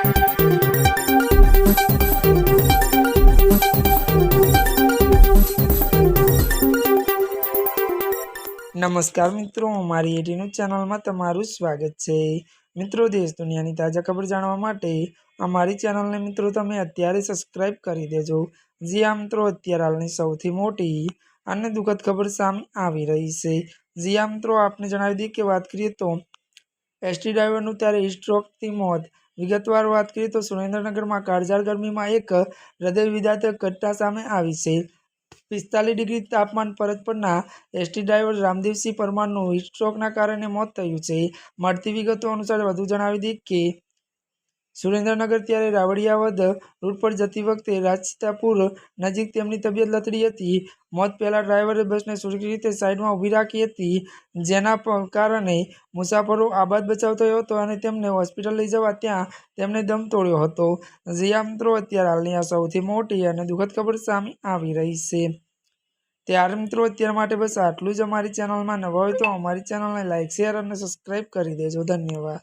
नमस्कार मित्रों, अमारी एटी न्यूज चैनल में तमारुं स्वागत है। मित्रों, देश दुनियानी ताजा खबर जाणवा माटे अमारी चैनल ने मित्रों तमे अत्यारे सब्सक्राइब करी देजो। जी आ मित्रों, अत्यारे हालनी सौथी मोटी अने दुखद खबर सामे आवी रही छे। जी आ मित्रों, आपने जणावी दीए के बात करिए तो एसटी ड्राइवरनुं त्यारे स्ट्रोकथी मौत। विगतवार बात करिए तो सुरेन्द्रनगर में काळझाळ गर्मी में एक हृदय विदारक घटना सामे आवी छे। 45 डिग्री तापमान फरज पड़ना एसटी ड्राइवर रामदेवसिंह परमारનું हीटस्ट्रोकના કારણે મોત થયું છે। મળતી વિગતો અનુસાર વધુ જણાવી દઈએ કે સુરેન્દ્રનગર ત્યારે રાવડિયાવદ રૂટ પર જતી વખતે રાજસીતાપુર નજીક તેમની તબિયત લથડી હતી। મોત પહેલા ડ્રાઈવરે બસને સુરક્ષિત રીતે સાઈડમાં ઊભી રાખી હતી, જેના કારણે મુસાફરો આબાદ બચાવ થયો હતો અને તેમને હોસ્પિટલ લઈ જવા ત્યાં તેમણે દમ તોડ્યો હતો। જી આ મિત્રો, અત્યારે હાલની આ સૌથી મોટી અને દુઃખદ ખબર સામે આવી રહી છે। त्यारे मित्रों, अत्यार माटे बस आटलुं ज। अमारी चेनल में नवा होय तो अमारी चेनल ने लाइक, शेर और सब्सक्राइब करी देजो। धन्यवाद।